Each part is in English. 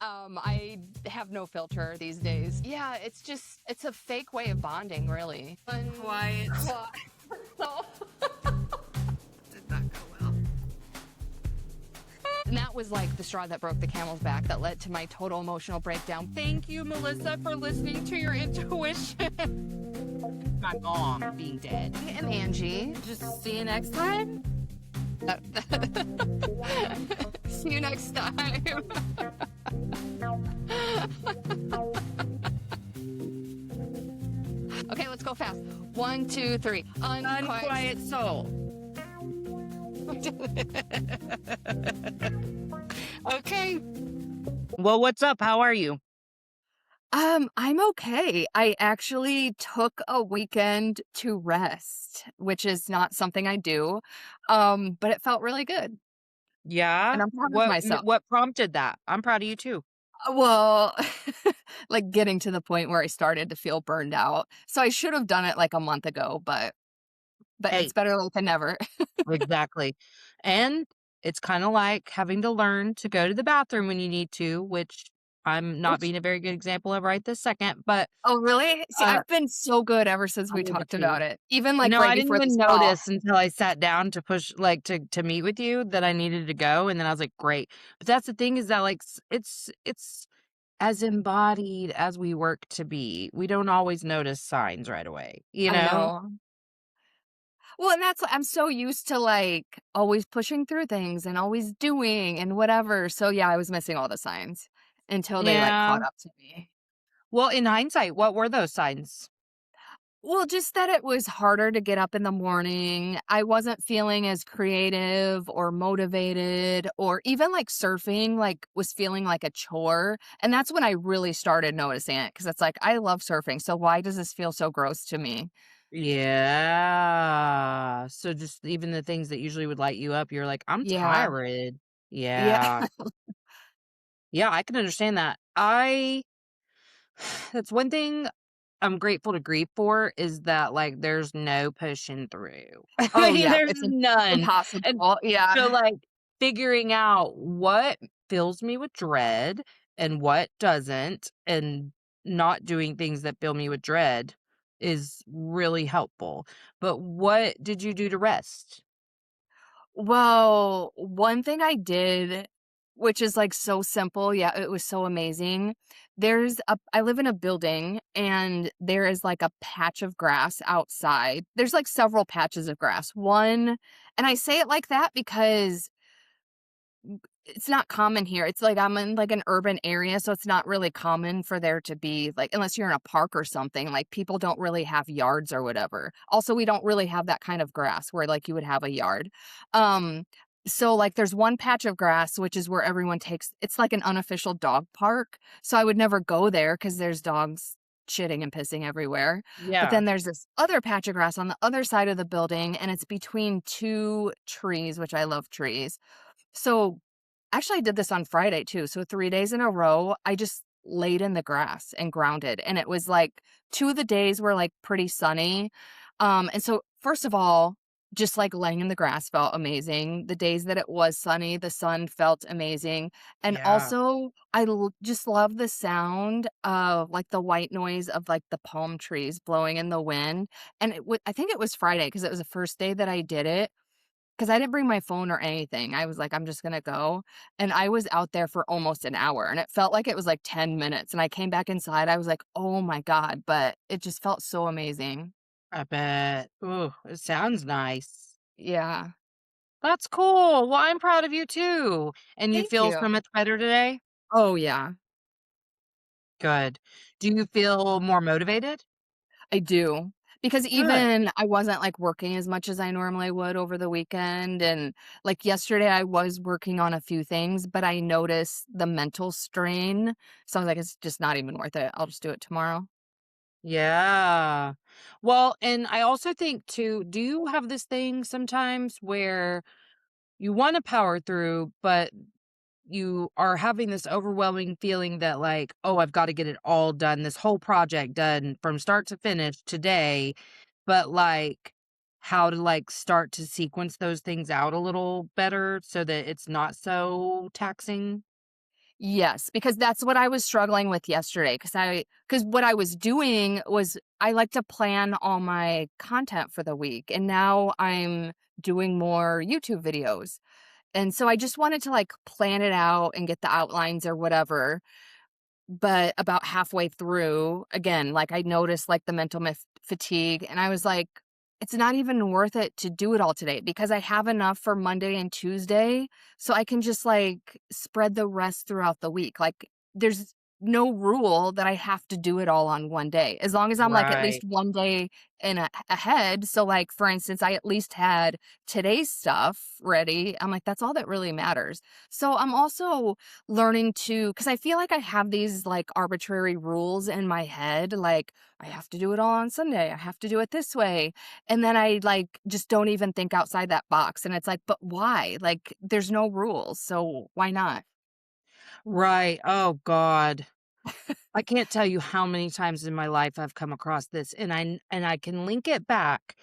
I have no filter these days. Yeah, it's a fake way of bonding, really. Quiet. So, Did not go well. and that was like the straw that broke the camel's back that led to my total emotional breakdown. Thank you, Melissa, for listening to your intuition. My mom being dead. And Angie. Just see you next time. See you next time. Okay, let's go fast. 1, 2, 3. Unquiet soul. Okay. Well, what's up? How are you? I'm okay. I actually took a weekend to rest, which is not something I do. But it felt really good, Yeah. and I'm proud of myself. What prompted that? I'm proud of you too. Well, like getting to the point where I started to feel burned out. So I should have done it like a month ago, but Hey, it's better late than never. exactly. And it's kind of like having to learn to go to the bathroom when you need to, which I'm not Which being a very good example of right this second, but Oh, really? See, uh I've been so good ever since I'll we leave it talked to you. about it. Even You like know, right I didn't before even this call. notice until I sat down to push like to meet with you that I needed to go, and then I was like, "Great." But that's the thing is that like it's as embodied as we work to be. We don't always notice signs right away, you I know? know. Well, and I'm so used to like always pushing through things and always doing and whatever. So yeah, I was missing all the signs until they like Yeah. caught up to me. Well, in hindsight, what were those signs? Well, just that it was harder to get up in the morning. I wasn't feeling as creative or motivated, or even like surfing like was feeling like a chore. And that's when I really started noticing it because it's like I love surfing. So why does this feel so gross to me? Yeah. So just even the things that usually would light you up, you're like, "I'm Yeah. tired." Yeah. Yeah. Yeah, I can understand that. I That's one thing I'm grateful to grieve for is that, like, there's no pushing through. Oh Like, yeah. there's It's none. And impossible. so, Yeah. like, figuring out what fills me with dread and what doesn't, and not doing things that fill me with dread is really helpful. But what did you do to rest? Well, one thing I did, which is, like, so simple, yeah, it was so amazing. I live in a building, and there is, like, a patch of grass outside. There's, like, several patches of grass. One and I say it like that because it's not common here. It's like I'm in, like, an urban area, so it's not really common for there to be, like unless you're in a park or something, like, people don't really have yards or whatever. Also, we don't really have that kind of grass where, like, you would have a yard. Um, so, like, there's one patch of grass, which is where everyone takes it's like an unofficial dog park, so I would never go there because there's dogs shitting and pissing everywhere. But Yeah. then there's this other patch of grass on the other side of the building, and it's between 2 trees, which I love trees. So actually, I did this on Friday too. So 3 days in a row, I just laid in the grass and grounded. And it was like 2 of the days were like pretty sunny. And so first of all, just like laying in the grass felt amazing. The days that it was sunny, the sun felt amazing. And Yeah. also, just love the sound of like the white noise of like the palm trees blowing in the wind. And I think it was Friday because it was the first day that I did it. 'Cause I didn't bring my phone or anything. I was like, "I'm just gonna go," and I was out there for almost an hour, and it felt like it was, like, 10 minutes, and I came back inside, I was like, "Oh my god," but it just felt so amazing. I bet. Ooh, it sounds nice. Yeah. That's cool. Well, I'm proud of you too. And you Thank feel you. so much better today? Oh, yeah. Good. Do you feel more motivated? I do. Because Good. even I wasn't, like, working as much as I normally would over the weekend, and, like, yesterday, I was working on a few things, but I noticed the mental strain, so I was like, "It's just not even worth it. I'll just do it tomorrow." Yeah. Well, and I also think too, do you have this thing sometimes where you want to power through, but you are having this overwhelming feeling that like, oh, I've got to get it all done, this whole project done from start to finish today, but like how to like start to sequence those things out a little better so that it's not so taxing? Yes, because that's what I was struggling with yesterday. Because what I was doing was I like to plan all my content for the week, and now I'm doing more YouTube videos, and so I just wanted to, like, plan it out and get the outlines or whatever. But about halfway through, again, like, I noticed, like, the mental fatigue, and I was like, "It's not even worth it to do it all today because I have enough for Monday and Tuesday, so I can just, like, spread the rest throughout the week." Like, there's no rule that I have to do it all on one day, as long as I'm, like, at least Right. one day in ahead. So, like, for instance, I at least had today's stuff ready. I'm like, "That's all that really matters." So, I'm also learning to, because I feel like I have these, like, arbitrary rules in my head, like, I have to do it all on Sunday, I have to do it this way, and then I, like, just don't even think outside that box, and it's like, "But why?" Like, there's no rules, so why not? Right. Oh god. I can't tell you how many times in my life I've come across this, and I can link it back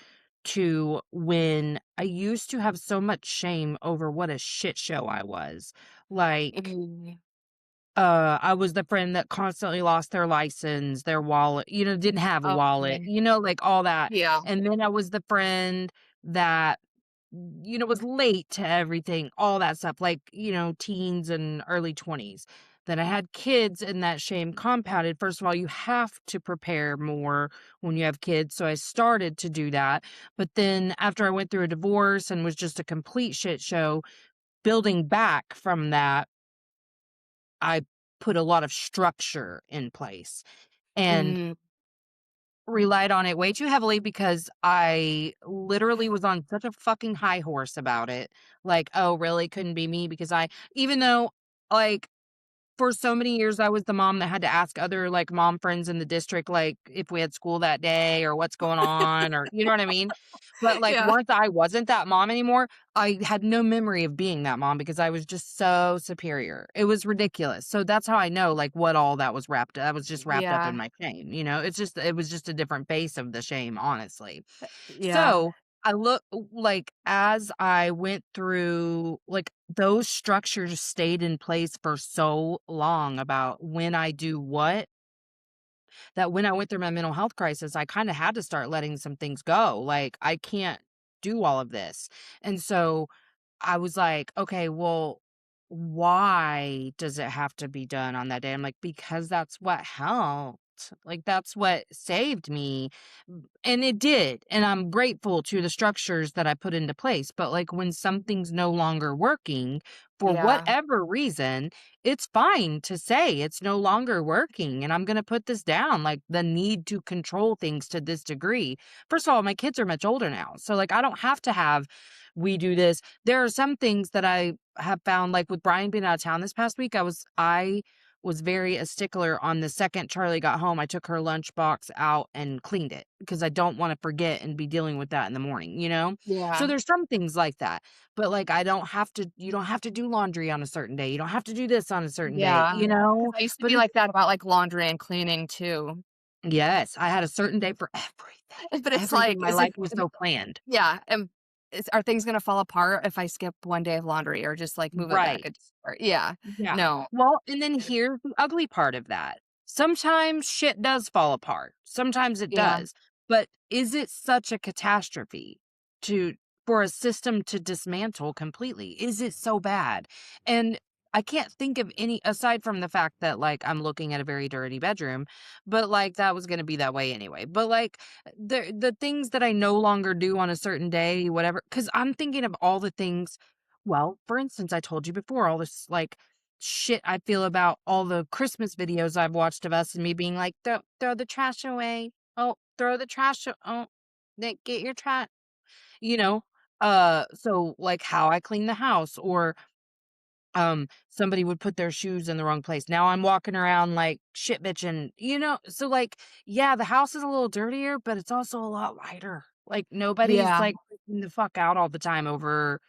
to when I used to have so much shame over what a shit show I was. Like, Mhm. I was the friend that constantly lost their license, their wallet, didn't have a wallet, Okay. like all that. Yeah. And then I was the friend that, was late to everything, all that stuff, like, teens and early 20s. Then I had kids and that shame compounded. First of all, you have to prepare more when you have kids. So I started to do that. But then after I went through a divorce and was just a complete shit show, building back from that, I put a lot of structure in place and Mm. relied on it way too heavily because I literally was on such a fucking high horse about it. Like, oh, really? Couldn't be me because even though, like, for so many years, I was the mom that had to ask other, like, mom friends in the district, like, if we had school that day or what's going on or you know what I mean? But, like, Yeah. once I wasn't that mom anymore, I had no memory of being that mom because I was just so superior. It was ridiculous. So that's how I know, like, what all that was just wrapped up in Yeah. my shame, it was just a different face of the shame, honestly. Yeah. So, I look like, as I went through like, those structures stayed in place for so long about when I do what, that when I went through my mental health crisis, I kinda had to start letting some things go, like, I can't do all of this, and so I was like, "Okay, well, why does it have to be done on that day?" I'm like, "Because that's what helped. Like, that's what saved me." And it did, and I'm grateful to the structures that I put into place, but, like, when something's no longer working for Yeah. whatever reason, it's fine to say it's no longer working, and I'm gonna put this down, like, the need to control things to this degree. First of all, my kids are much older now, so, like, I don't have to have, "We do this." There are some things that I have found, like, with Brian being out of town this past week, I was very a stickler on the second Charlie got home, I took her lunchbox out and cleaned it because I don't wanna forget and be dealing with that in the morning, you know? So Yeah. there's some things like that, but, like, I don't have to you don't have to do laundry on a certain day, you don't have to do this on a certain day, Yeah. you Because know? I used to But be it's like that about, like, laundry and cleaning too. yes, I had a certain day for everything. But it's Everything, like, my life was so planned. yeah, are things gonna fall apart if I skip one day of laundry or just, like, move it back Right. a day? Or yeah. Yeah. No. Well, and then here's the ugly part of that. Sometimes shit does fall apart. Sometimes it Yeah. does. But is it such a catastrophe to for a system to dismantle completely? Is it so bad? And I can't think of any aside from the fact that like I'm looking at a very dirty bedroom, but like that was going to be that way anyway. But like the things that I no longer do on a certain day, whatever, cuz I'm thinking of all the things, well, for instance, I told you before all this like shit I feel about all the Christmas videos I've watched of us and me being like, throw the trash away. Oh, throw the trash. Oh, get your trash. You know, so like how I clean the house, or somebody would put their shoes in the wrong place. Now I'm walking around like shit bitching. So like, yeah, the house is a little dirtier, but it's also a lot lighter. Like nobody's Yeah. like freaking the fuck out all the time over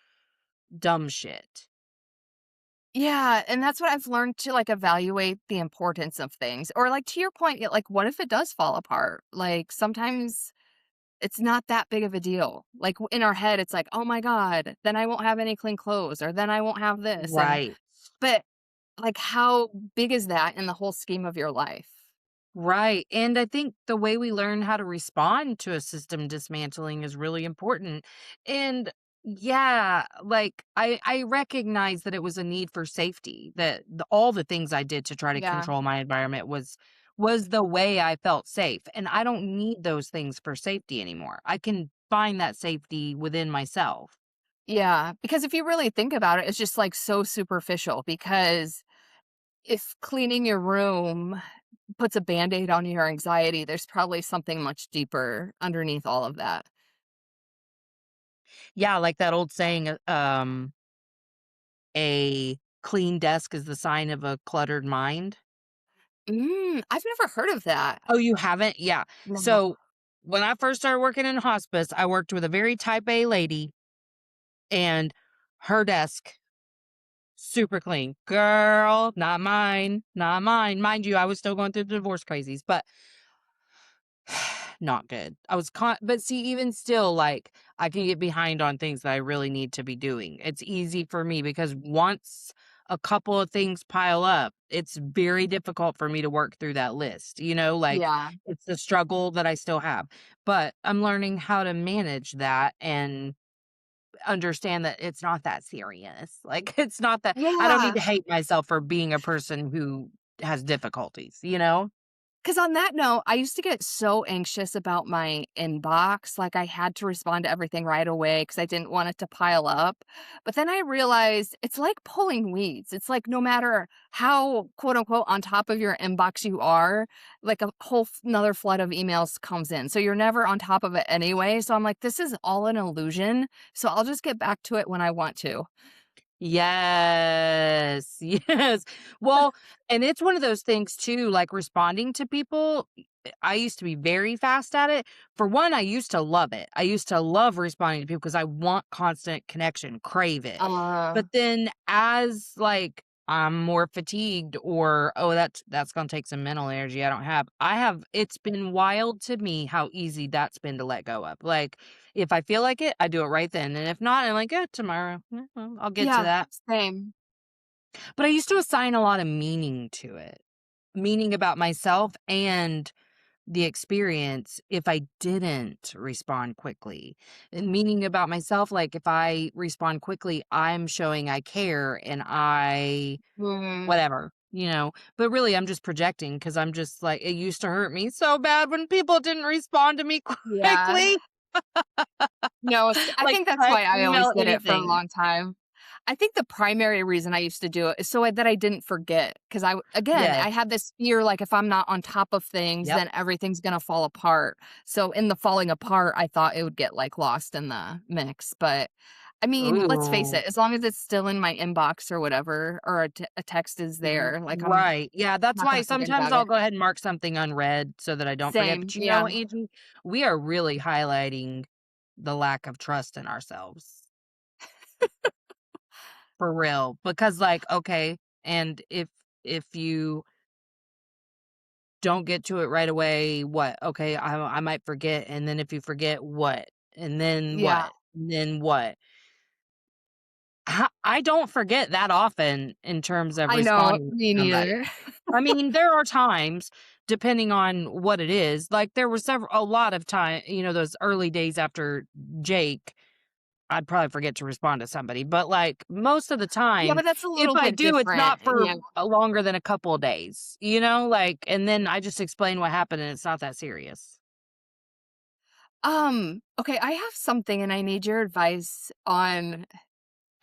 dumb shit. Yeah, and that's what I've learned to, like, evaluate the importance of things, or, like, to your point, like, what if it does fall apart? Like, sometimes it's not that big of a deal. Like, in our head, it's like, "Oh my god, then I won't have any clean clothes," or "Then I won't have this," and Right. but like, how big is that in the whole scheme of your life? Right. And I think the way we learn how to respond to a system dismantling is really important. And yeah, like I recognize that it was a need for safety, that all the things I did to try to Yeah. control my environment was the way I felt safe. And I don't need those things for safety anymore. I can find that safety within myself. Yeah, because if you really think about it, it's just, like, so superficial because if cleaning your room puts a Band-Aid on your anxiety, there's probably something much deeper underneath all of that. Yeah, like that old saying, a clean desk is the sign of a cluttered mind. I've never heard of that. Oh, you haven't? Yeah. No. So, when I first started working in hospice, I worked with a very type A lady, and her desk, super clean. Girl, not mine, not mine. Mind you, I was still going through the divorce crazies, but not good. But see, even still, like, I can get behind on things that I really need to be doing. It's easy for me because once a couple of things pile up, it's very difficult for me to work through that list. Like, Yeah. it's the struggle that I still have. But I'm learning how to manage that and understand that it's not that serious. Like, it's not that I don't need Yeah. to hate myself for being a person who has difficulties, you know? 'Cause on that note, I used to get so anxious about my inbox, like, I had to respond to everything right away because I didn't want it to pile up, but then I realized it's like pulling weeds. It's like no matter how, quote, unquote, "on top of your inbox" you are, like, a whole 'nother flood of emails comes in, so you're never on top of it anyway, so I'm like, "This is all an illusion, so I'll just get back to it when I want to." Yes, yes. Well, and it's one of those things too, like responding to people. I used to be very fast at it. For one, I used to love it. I used to love responding to people because I want constant connection, crave it. Uh, But then as like I'm more fatigued or oh that's going to take some mental energy it's been wild to me how easy that's been to let go of. Like if I feel like it, I do it right then. And if not, I'm like, tomorrow. Well, I'll get to yeah, that. same. But I used to assign a lot of meaning to it, meaning about myself and the experience if I didn't respond quickly. And meaning about myself, like if I respond quickly, I'm showing I care and I Mhm. whatever. But really, I'm just projecting because I'm just like, it used to hurt me so bad when people didn't respond to me Yeah. quickly, No, s I like think that's why text, I always email, did it for a anything. long time. I think the primary reason I used to do it is that I didn't forget, 'cause again, Yes. I had this fear, like, if I'm not on top of things, Yep. then everything's gonna fall apart. So in the falling apart, I thought it would get, like, lost in the mix, but, I mean, let's face Ooh. it, as long as it's still in my inbox or whatever, or a text is there, like, I'm Right. Yeah, that's not why gonna forget sometimes about I'll it. go ahead and mark something unread so that I don't forget. Same, But yeah. Angie, we are really highlighting the lack of trust in ourselves. For real. Because like, okay, and if you don't get to it right away, what? Okay, I might forget. And then if you forget, what? And then Yeah, what? And then what? I don't forget that often in terms of I know, responding to me somebody. neither. I mean, there are times, depending on what it is, like there were a lot of time, those early days after Jake, I'd probably forget to respond to somebody. But like most of the Yeah, time, but that's a if little I bit do, it's different, not for yeah. longer than a couple of days, like, and then I just explain what happened and it's not that serious. Okay, I have something and I need your advice on.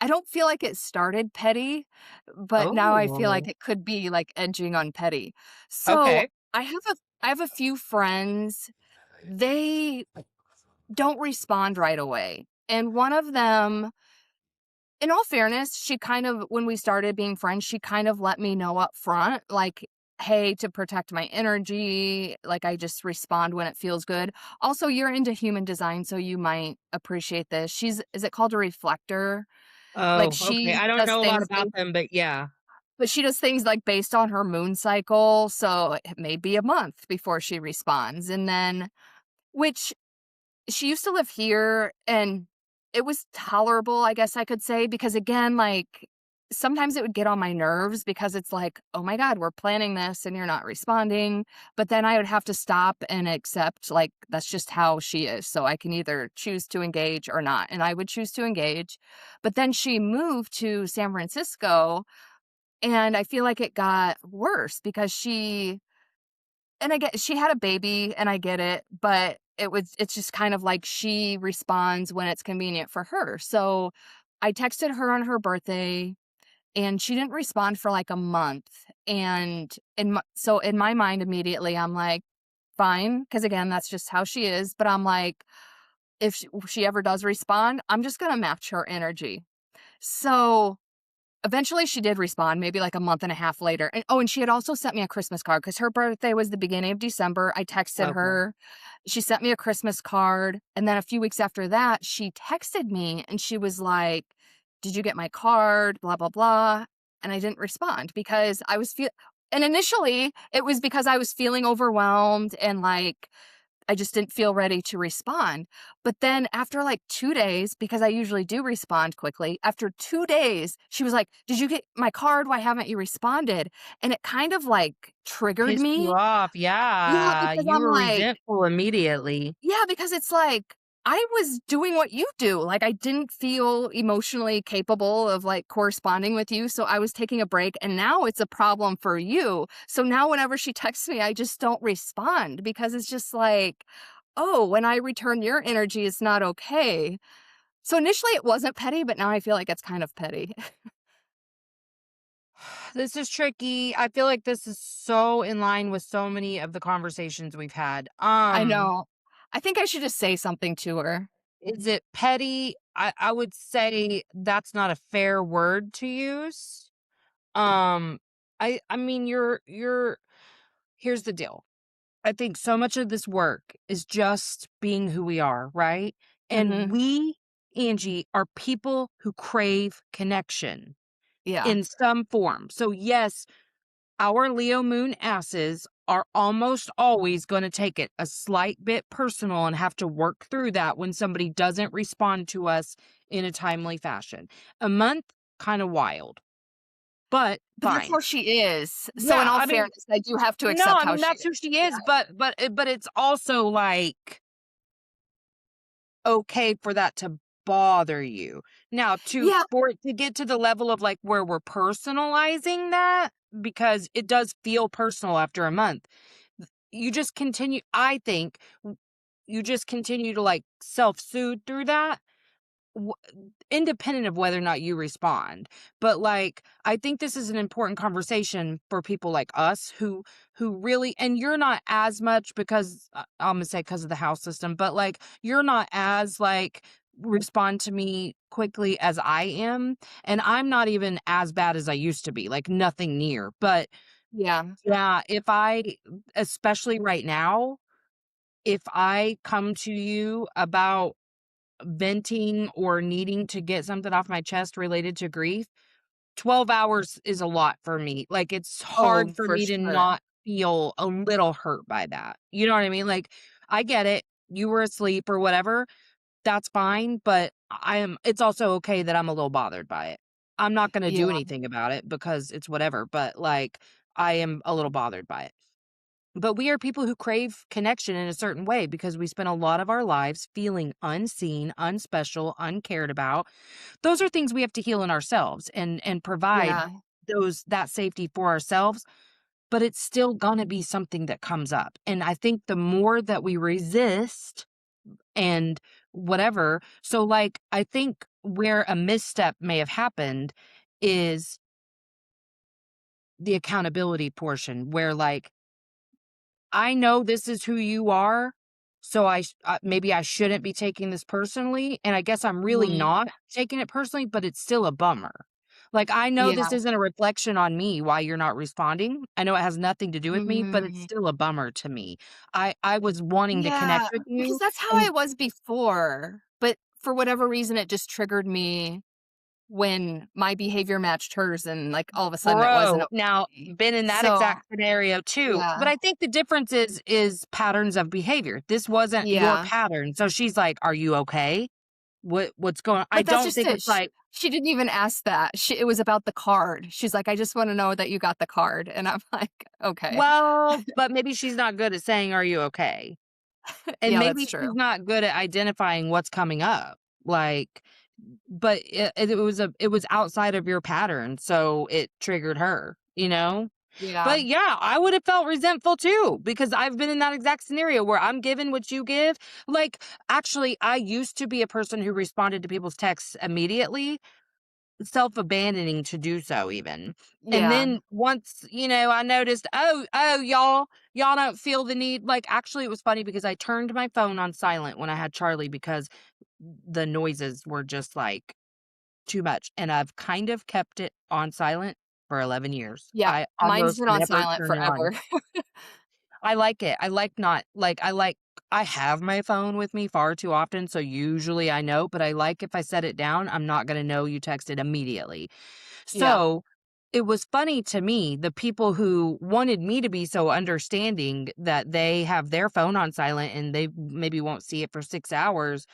I don't feel like it started petty, but now I feel like Oh, it could be like edging on petty. So, okay. I have a few friends, they don't respond right away. And one of them, in all fairness, she kind of when we started being friends, she kind of let me know up front, like, "Hey, to protect my energy, like, I just respond when it feels good." Also, you're into human design, so you might appreciate this. Is it called a reflector? Like, Oh, okay. I don't know a lot about them, but yeah. she does things, like, based on her moon cycle, so it may be a month before she responds, and then which she used to live here, and it was tolerable, I guess I could say, because again, like sometimes it would get on my nerves because it's like, "Oh my god, we're planning this and you're not responding." But then I would have to stop and accept, like, that's just how she is. So I can either choose to engage or not. And I would choose to engage. But then she moved to San Francisco, and I feel like it got worse because I get she had a baby and I get it, but it's just kind of like she responds when it's convenient for her. So I texted her on her birthday and she didn't respond for like a month. And so in my mind immediately I'm like, fine, because again, that's just how she is. But I'm like, if she ever does respond, I'm just gonna match her energy. So eventually, she did respond, maybe, like, a month and a half later, and she had also sent me a Christmas card because her birthday was the beginning of December. I texted Okay. her, she sent me a Christmas card, and then a few weeks after that, she texted me, and she was like, "Did you get my card? Blah, blah, blah," and I didn't respond because I was feel and initially, it was because I was feeling overwhelmed and, like, I just didn't feel ready to respond. But then after like 2 days, because I usually do respond quickly, after 2 days, she was like, "Did you get my card? Why haven't you responded?" And it kind of like triggered Pissed you me. off, Yeah, yeah, because you I'm were like, resentful immediately. yeah, because it's like I was doing what you do. Like I didn't feel emotionally capable of like corresponding with you, so I was taking a break and now it's a problem for you. So now whenever she texts me, I just don't respond because it's just like, "Oh, when I return your energy, it's not okay." So initially it wasn't petty, but now I feel like it's kind of petty. This is tricky. I feel like this is so in line with so many of the conversations we've had. I know. I think I should just say something to her. Is it petty? I would say that's not a fair word to use. Um, I mean, you're here's the deal. I think so much of this work is just being who we are, right? And Mhm. we, Angie, are people who crave connection Yeah. in some form. So yes, our Leo moon asses are almost always going to take it a slight bit personal and have to work through that when somebody doesn't respond to us in a timely fashion. A month, kind of wild, but But that's fine. how she is. So in Yeah, all I mean, fairness, I do have to no, accept I how mean she that's is. who she Yeah. is, but it's also like okay for that to bother you. Now, to Yeah, for it to get to the level of like where we're personalizing that because it does feel personal after a month. You just continue I think you just continue to like self-soothe through that w- independent of whether or not you respond. But like I think this is an important conversation for people like us who really and you're not as much because I'm gonna say because of the house system, but like you're not as like respond to me quickly as I am, and I'm not even as bad as I used to be, like nothing near. But yeah, yeah, if I especially right now, if I come to you about venting or needing to get something off my chest related to grief, 12 hours is a lot for me. Like, it's oh, hard for for me to sure. not feel a little hurt by that. You know what I mean? Like, I get it. You were asleep or whatever. That's fine. But it's also okay that I'm a little bothered by it. I'm not going to do Yeah, anything about it because it's whatever. But like, I am a little bothered by it. But we are people who crave connection in a certain way because we spend a lot of our lives feeling unseen, unspecial, uncared about. Those are things we have to heal in ourselves and provide yeah, those that safety for ourselves, but it's still going to be something that comes up. And I think the more that we resist and whatever, so like I think where a misstep may have happened is the accountability portion where like I know this is who you are, so maybe I shouldn't be taking this personally, and I guess I'm really mhm, not taking it personally, but it's still a bummer. Like, I know yeah, this isn't a reflection on me why you're not responding. I know it has nothing to do with me, but it's mhm. still a bummer to me. I was wanting to connect Yeah, with because you, that's how I and was before, but for whatever reason, it just triggered me when my behavior matched hers and, like, all of a sudden it wasn't bro, now okay. been in that So exact scenario too, yeah, but I think the difference is patterns of behavior. This wasn't your yeah, pattern, so she's like, "Are you okay?" What's going I but that's don't just think it. it's like She didn't even ask that. It was about the card. She's like, "I just wanna know that you got the card," and I'm like, "Okay." Well, but maybe she's not good at saying, "Are you okay?" And Yeah, maybe that's she's true. not good at identifying what's coming up. Like, but it was outside of your pattern, so it triggered her, you know? Yeah. But yeah, I would have felt resentful too because I've been in that exact scenario where I'm given what you give. Like, actually, I used to be a person who responded to people's texts immediately, self-abandoning to do so even. And Yeah. then once, I noticed, y'all don't feel the need. Like, actually, it was funny because I turned my phone on silent when I had Charlie because the noises were just like too much. And I've kind of kept it on silent for 11 years. Yeah. I Mine's almost been on never silent turn it on. forever. I like it. I like not like I have my phone with me far too often, so usually I know, but I like if I set it down, I'm not gonna know you texted immediately. Yeah. So, it was funny to me, the people who wanted me to be so understanding that they have their phone on silent and they maybe won't see it for 6 hours.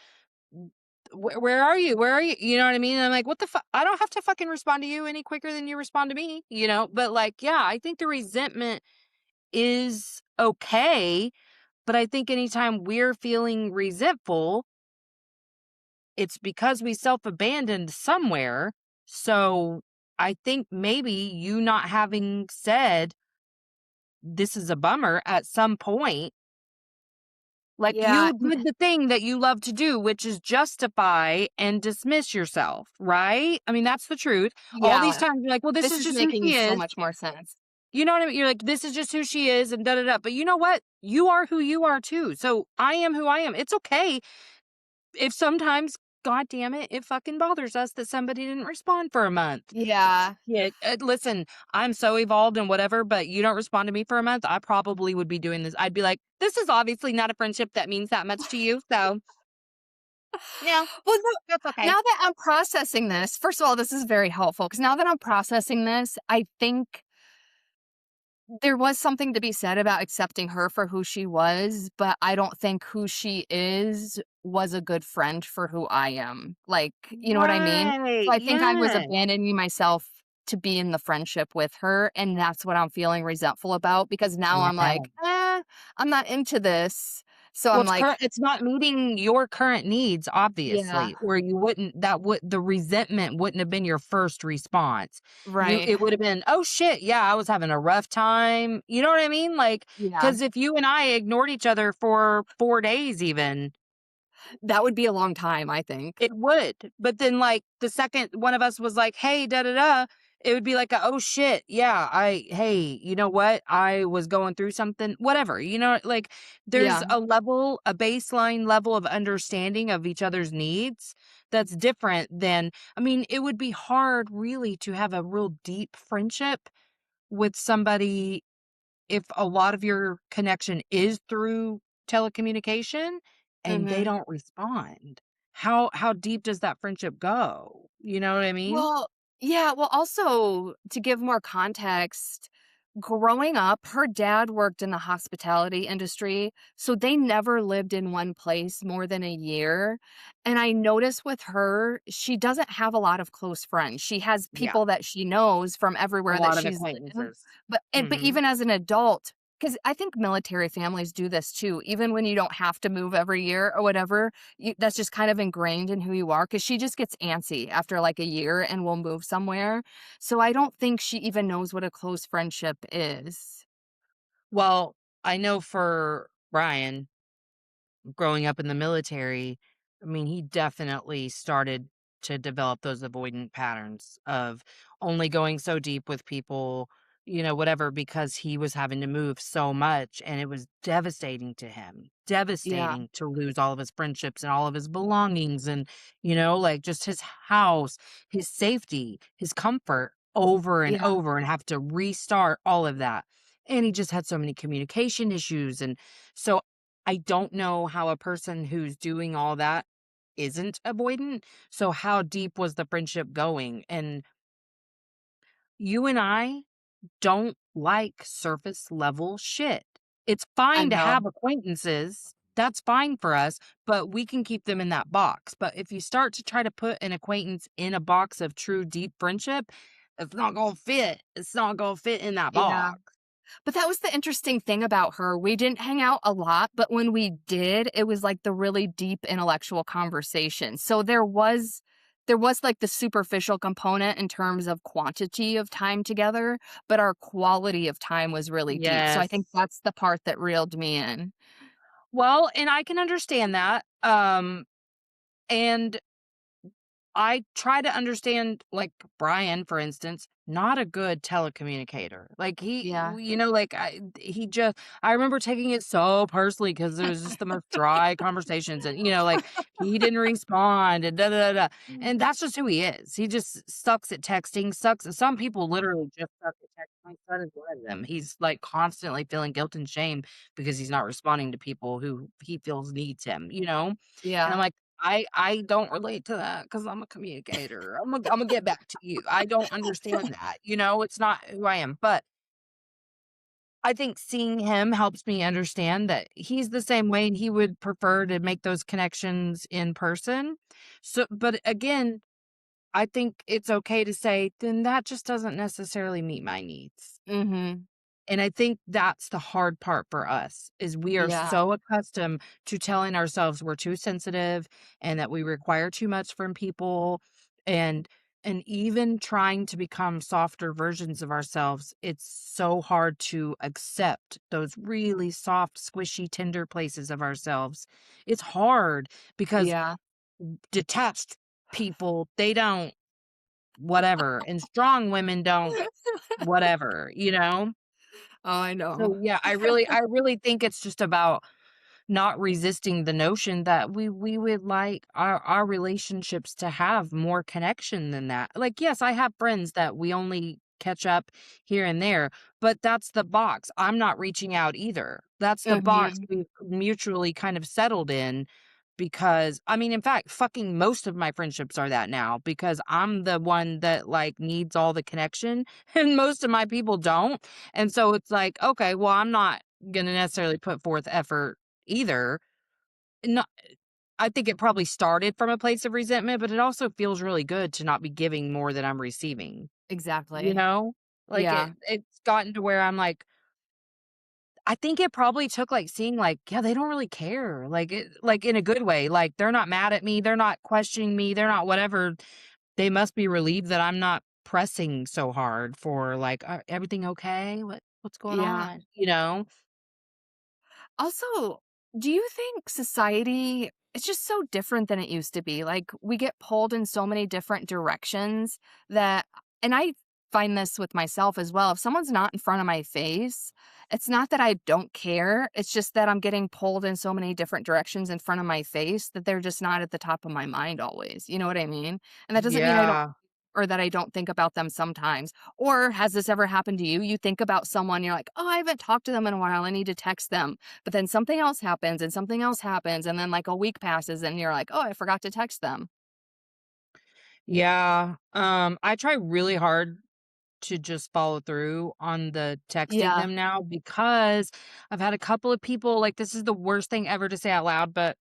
Where are you? Where are you?" You know what I mean? And I'm like, "What the fuck? I don't have to fucking respond to you any quicker than you respond to me," you know? But, like, yeah, I think the resentment is okay, but I think anytime we're feeling resentful, it's because we self-abandoned somewhere. So, I think maybe you not having said, "This is a bummer," at some point, like, Yeah. you did the thing that you love to do, which is justify and dismiss yourself, right? I mean, that's the truth. All these Yeah. times you're like, "Well, this This is is just who making she so is." much more sense. You know what I mean? You're like, "This is just who she is," and da da da. But you know what? You are who you are too. So I am who I am. It's okay if sometimes, god damn it, it fucking bothers us that somebody didn't respond for a month. Yeah. Yeah, listen, I'm so evolved and whatever, but you don't respond to me for a month, I probably would be doing this. I'd be like, "This is obviously not a friendship that means that much to you, so yeah, Well, no, that's okay." now that I'm processing this, first of all, this is very helpful because now that I'm processing this, I think there was something to be said about accepting her for who she was, but I don't think who she is was a good friend for who I am. Like, you know what I mean? So Right, I think I was yes. abandoning myself to be in the friendship with her, and that's what I'm feeling resentful about because now I'm Yeah. like, I'm not into this. So Well, I'm like, it's not meeting your current needs, yeah, obviously, or you wouldn't that would the resentment wouldn't have been your first response. right. It would have been, "Oh, shit, yeah, I was having a rough time." You know what I mean? Like, Yeah, because if you and I ignored each other for 4 days even, that would be a long time, I think. it would, but then, like, the second one of us was like, "Hey, da da da," it would be like, "Oh, shit, yeah, hey, you know what? I was going through something," whatever, like, there's Yeah. a baseline level of understanding of each other's needs that's different than I mean, it would be hard really to have a real deep friendship with somebody if a lot of your connection is through telecommunication and they Mhm. don't respond, how deep does that friendship go? You know what I mean? Well, yeah, well, also to give more context, growing up, her dad worked in the hospitality industry, so they never lived in one place more than a year. And I notice with her, she doesn't have a lot of close friends. She has Yeah, people that she knows from a everywhere that lot of she's lived, acquaintances. but Mhm. even as an adult, because I think military families do this too, even when you don't have to move every year or whatever, that's just kind of ingrained in who you are. Because she just gets antsy after like a year and will move somewhere. So I don't think she even knows what a close friendship is. Well, I know for Brian, growing up in the military, I mean, he definitely started to develop those avoidant patterns of only going so deep with people, whatever, because he was having to move so much. And it was devastating to him, Yeah, devastating to lose all of his friendships and all of his belongings and, like just his house, his safety, his comfort over and yeah, over and have to restart all of that. And he just had so many communication issues. And so I don't know how a person who's doing all that isn't avoidant. So how deep was the friendship going? And you and I don't like surface level shit. It's I fine to know. have acquaintances. that's fine for us, but we can keep them in that box. But if you start to try to put an acquaintance in a box of true deep friendship, it's not gonna fit. It's not gonna fit in that Yeah. box. But that was the interesting thing about her. We didn't hang out a lot, but when we did, it was like the really deep intellectual conversation. So there was like the superficial component in terms of quantity of time together, but our quality of time was really deep. So I Yes. think that's the part that reeled me in. Well, and I can understand that. And I try to understand, like Brian, for instance, not a good telecommunicator. Like Yeah. like I remember taking it so personally because it was just the most dry conversations, and like he didn't respond and da da da. Da. Mm. And that's just who he is. He just sucks at texting. Sucks. Some people literally just suck at texting. My son is one of them. He's like constantly feeling guilt and shame because he's not responding to people who he feels needs him. And I'm Yeah. like, I don't relate to that because 'cause I'm a communicator. Imma get back to you. I don't understand that, it's not who I am, but I think seeing him helps me understand that he's the same way and he would prefer to make those connections in person. So but again, I think it's okay to say, "Then that just doesn't necessarily meet my needs." Mhm. And I think that's the hard part for us is we are Yeah. so accustomed to telling ourselves we're too sensitive and that we require too much from people and even trying to become softer versions of ourselves, it's so hard to accept those really soft, squishy, tender places of ourselves. It's hard because Yeah. detached people, they don't whatever, and strong women don't whatever. Oh, I know. So, yeah, I really think it's just about not resisting the notion that we would like our relationships to have more connection than that. Like, yes, I have friends that we only catch up here and there, but that's the box. I'm not reaching out either. That's the box Mhm. we've mutually kind of settled in because I mean, in fact, fucking most of my friendships are that now because I'm the one that like needs all the connection and most of my people don't. And so it's like, okay, well, I'm not going to necessarily put forth effort either. Not I think it probably started from a place of resentment, but it also feels really good to not be giving more than I'm receiving, you Exactly. know? Like Yeah. it's gotten to where I'm like I think it probably took like seeing like, yeah, they don't really care. Like in a good way. Like they're not mad at me, they're not questioning me, they're not whatever. They must be relieved that I'm not pressing so hard for like everything okay? What's going Yeah. on? Also, do you think society is just so different than it used to be? Like, we get pulled in so many different directions that, and I find this with myself as well. If someone's not in front of my face, it's not that I don't care. It's just that I'm getting pulled in so many different directions in front of my face that they're just not at the top of my mind always. You know what I mean? And that doesn't mean I don't Yeah. or that I don't think about them sometimes. Or has this ever happened to you? You think about someone, you're like, oh, I haven't talked to them in a while. I need to text them. But then something else happens and something else happens. And then like a week passes and you're like, oh, I forgot to text them. Yeah. I try really hard to just follow through on the texting Yeah. them now because I've had a couple of people like this is the worst thing ever to say out loud, but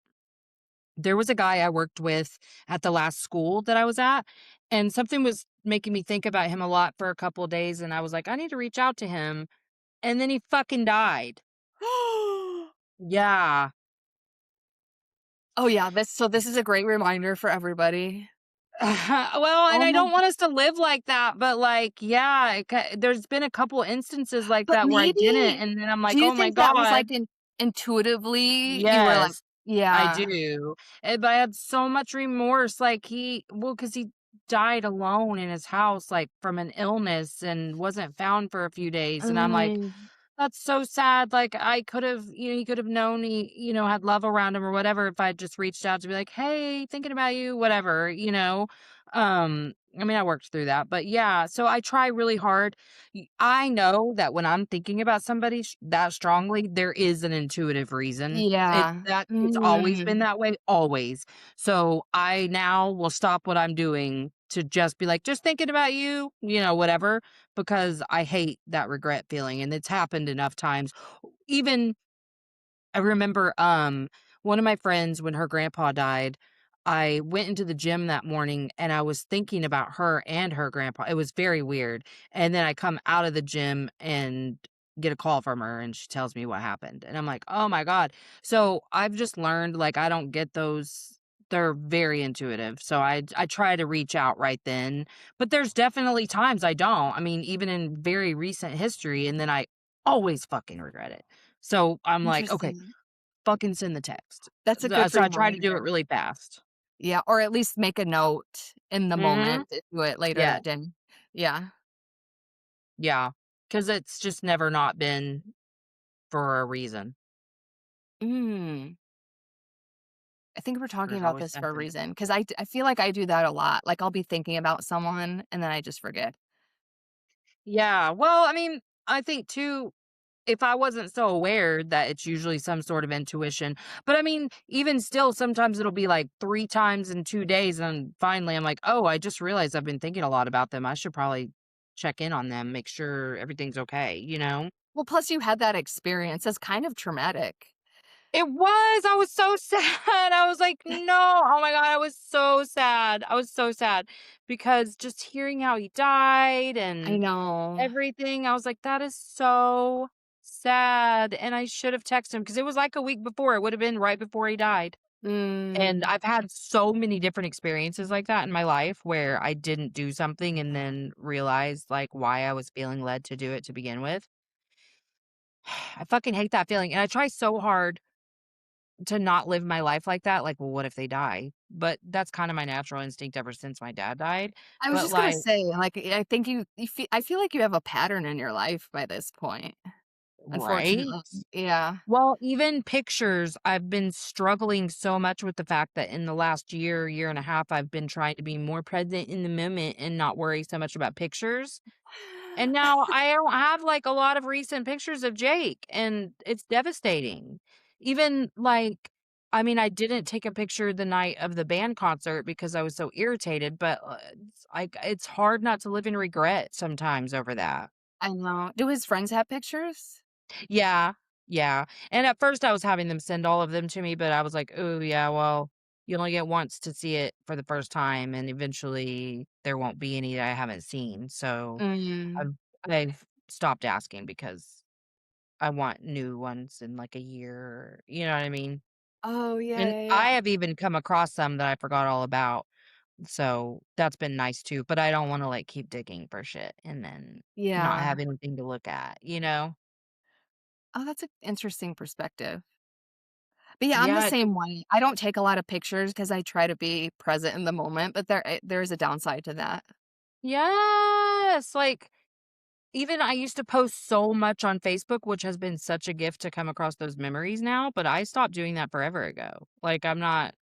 there was a guy I worked with at the last school that I was at, and something was making me think about him a lot for a couple of days, and I was like, I need to reach out to him. And then he fucking died. Yeah. Oh yeah, this is a great reminder for everybody. Well, and Oh I my don't want us to live like that, but like, yeah, there's been a couple instances like but that where I didn't, maybe and then I'm do like, you oh my think that was god. like intuitively you were like, Yes, I yeah. do, but I had so much remorse, like, because he died alone in his house, like, from an illness and wasn't found for a few days, and I'm like, Mm, "That's so sad," like, I could've he could've known he had love around him or whatever if I'd just reached out to be like, "Hey, thinking about you," whatever. I mean, I worked through that, but yeah, so I try really hard. I know that when I'm thinking about somebody that strongly, there is an intuitive reason. yeah. It's always been Mm. that way, always. So I now will stop what I'm doing to just be like, just thinking about you, whatever, because I hate that regret feeling and it's happened enough times. Even I remember one of my friends, when her grandpa died, I went into the gym that morning and I was thinking about her and her grandpa. It was very weird. And then I come out of the gym and get a call from her and she tells me what happened. And I'm like, "Oh my god." So, I've just learned like I don't get those, they're very intuitive. So I try to reach out right then. But there's definitely times I don't. I mean, even in very recent history, and then I always fucking regret it. So, I'm like, "Okay, Interesting. fucking send the text." That's a good So I try to do it reminder. really fast. Yeah, or at least make a note in the Mhm. moment to do it later Yeah, that day. Yeah. yeah, because it's just never not been for a reason. Mm. I think we're talking There's about always this for a something. reason, 'cause I feel like I do that a lot, like, I'll be thinking about someone, and then I just forget. Yeah, well, I mean, I think too, if I wasn't so aware that it's usually some sort of intuition, but I mean, even still, sometimes it'll be like 3 times in 2 days, and finally I'm like, "Oh, I just realized I've been thinking a lot about them. I should probably check in on them, make sure everything's okay," you know? Well, plus you had that experience, that's kind of traumatic. It was, I was so sad, I was like, "No." Oh my god, I was so sad, I was so sad, because just hearing how he died I and know. everything, I was like, "That is so sad," and I should have texted him because it was like a week before, it would have been right before he died, and Mm, I've had so many different experiences like that in my life where I didn't do something and then realized, like, why I was feeling led to do it to begin with. I fucking hate that feeling, and I try so hard to not live my life like that, like, "Well, what if they die?" But that's kinda my natural instinct ever since my dad died, I was but, just gonna like, say, like, I think I feel like you have a pattern in your life by this point, right? unfortunately. Yeah. Well, even pictures, I've been struggling so much with the fact that in the last year, year and a half, I've been trying to be more present in the moment and not worry so much about pictures. And now I don't have, like, a lot of recent pictures of Jake, and it's devastating. Even, like, I mean, I didn't take a picture the night of the band concert because I was so irritated, but, it's hard not to live in regret sometimes over that. I know. Do his friends have pictures? Yeah, yeah, and at first, I was having them send all of them to me, but I was like, "Ooh, yeah, well, you only get once to see it for the first time, and eventually, there won't be any that I haven't seen," so Mm. I've I've stopped asking because I want new ones in, like, a year, you know what I mean? Oh, yeah, And yeah, I yeah. have even come across some that I forgot all about, so that's been nice too, but I don't wanna, like, keep digging for shit and then not Yeah. have anything to look at, you know? Oh, that's an interesting perspective. But yeah, I'm the Yeah, it's same way. I don't take a lot of pictures because I try to be present in the moment, but there is a downside to that. yes, like, even I used to post so much on Facebook, which has been such a gift to come across those memories now, but I stopped doing that forever ago. Like, I'm not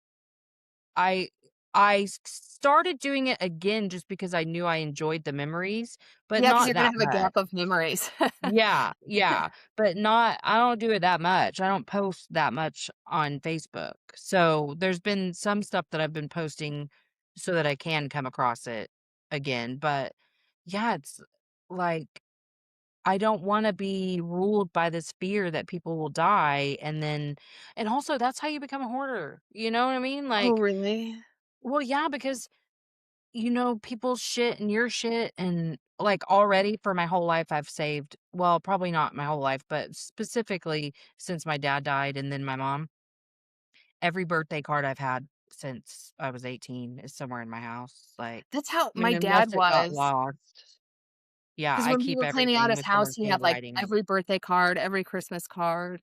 I started doing it again just because I knew I enjoyed the memories, but Yeah, because 'cause not you're gonna that have a much. gap of memories. Yeah, yeah, but not, I don't do it that much. I don't post that much on Facebook. So, there's been some stuff that I've been posting so that I can come across it again, but yeah, it's like I don't wanna be ruled by this fear that people will die, and then and also that's how you become a hoarder, you know what I mean? Oh, Like, really? well, yeah, because, people's shit and your shit, and, like, already for my whole life, I've saved, well, probably not my whole life, but specifically since my dad died and then my mom, every birthday card I've had since I was 18 is somewhere in my house, like, That's how I mean, my unless dad it got was. lost. Yeah, Because I when we keep were cleaning out everything his with house, someone's he had, like, handwriting. every birthday card, every Christmas card.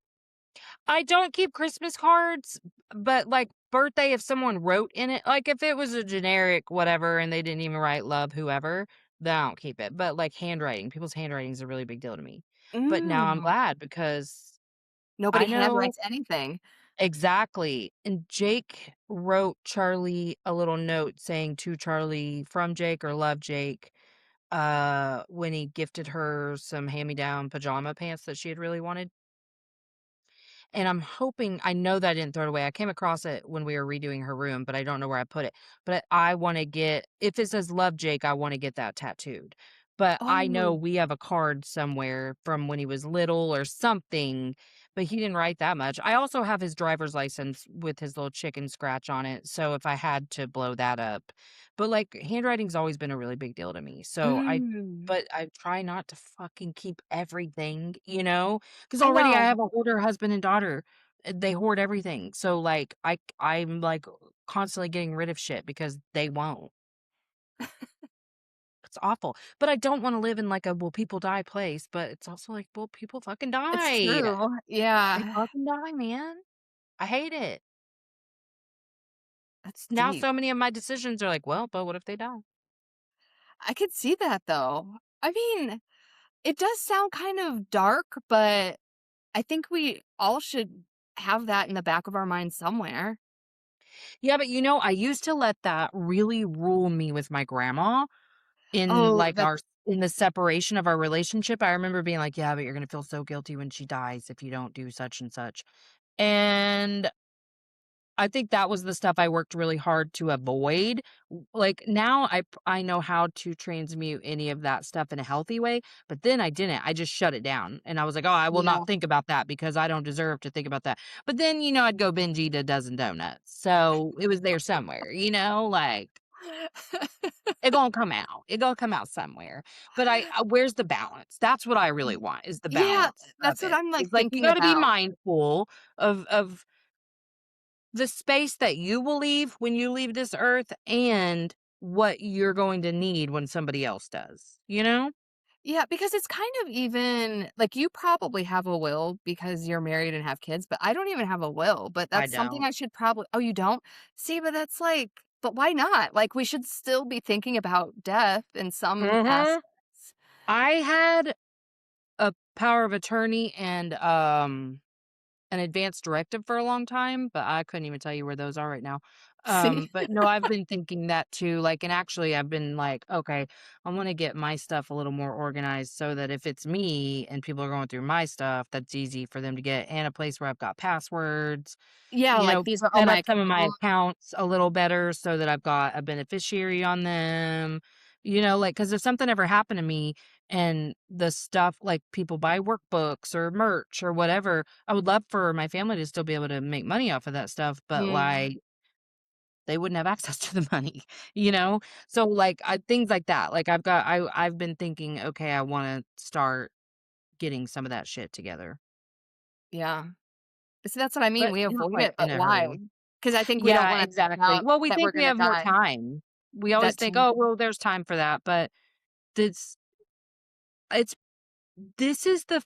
I don't keep Christmas cards, but, like, birthday, if someone wrote in it, like, if it was a generic whatever and they didn't even write "love whoever," then I don't keep it, but, like, handwriting, people's handwriting is a really big deal to me. But now I'm Mm. glad because Nobody I know handwrites anything. exactly, and Jake wrote Charlie a little note saying, "To Charlie from Jake," or "Love Jake," when he gifted her some hand-me-down pajama pants that she had really wanted. And I'm hoping, I know that I didn't throw it away. I came across it when we were redoing her room, but I don't know where I put it. But I wanna get, if it says "Love Jake," I wanna get that tattooed. But I know Oh. we have a card somewhere from when he was little or something, but he didn't write that much. I also have his driver's license with his little chicken scratch on it, so if I had to blow that up. But, like, handwriting's always been a really big deal to me, so Mm. I try not to fucking keep everything, you know, because I already I know. have a older husband and daughter. They hoard everything, so, like, I'm, like, constantly getting rid of shit because they won't. It's awful, but I don't wanna live in, like, a will people die place, but it's also like, well, people fucking It's died. true. They Yeah. fucking die, man. I hate it. That's Now deep. so many of my decisions are like, "Well, but what if they die?" I could see that though. I mean, it does sound kind of dark, but I think we all should have that in the back of our mind somewhere. Yeah, but, I used to let that really rule me with my grandma in, Oh, like, that in the separation of our relationship. I remember being like, "Yeah, but you're gonna feel so guilty when she dies if you don't do such and such." And I think that was the stuff I worked really hard to avoid. Like, now I know how to transmute any of that stuff in a healthy way, but then I didn't. I just shut it down, and I was like, "Oh, I will yeah. not think about that because I don't deserve to think about that." But then, I'd go binge eat a dozen donuts, so it was there somewhere, like, it gonna come out. It gonna come out somewhere. But where's the balance? That's what I really Y want, is the yeah, balance of that's what it. I'm, like, It's like, you thinking gotta be about. mindful of the space that you will leave when you leave this earth and what you're going to need when somebody else does, you know? Yeah, because it's kind of even like, you probably have a will because you're married and have kids, but I don't even have a will, but I that's something don't. I should probably. Oh, you don't? See, but that's like, but why not? Like, we should still be thinking about death in some Mhm. aspects. I had a power of attorney and, an advanced directive for a long time, but I couldn't even tell you where those are right now. See? But no, I've been thinking that too. Like, and actually, I've been like, okay, I want to get my stuff a little more organized so that if it's me and people are going through my stuff, that's easy for them to get, and a place where I've got passwords, Yeah, like, these are all set my up some of my accounts. accounts a little better so that I've got a beneficiary on them. Like, because if something ever happened to me and the stuff, like, people buy workbooks or merch or whatever, I would love for my family to still be able to make money off of that stuff, but, Mm, like, they wouldn't have access to the money, you know? So, like, things like that. Like, I've been thinking, okay, I wanna start getting some of that shit together, yeah. See, that's what I mean, but we not avoid like it, in but a why? hurry. Because I think we don't Yeah, wanna think exactly. about Well, we that we're think we gonna have more die. time. We always That think, too. "Oh, well, there's time for that," but it's it's this is the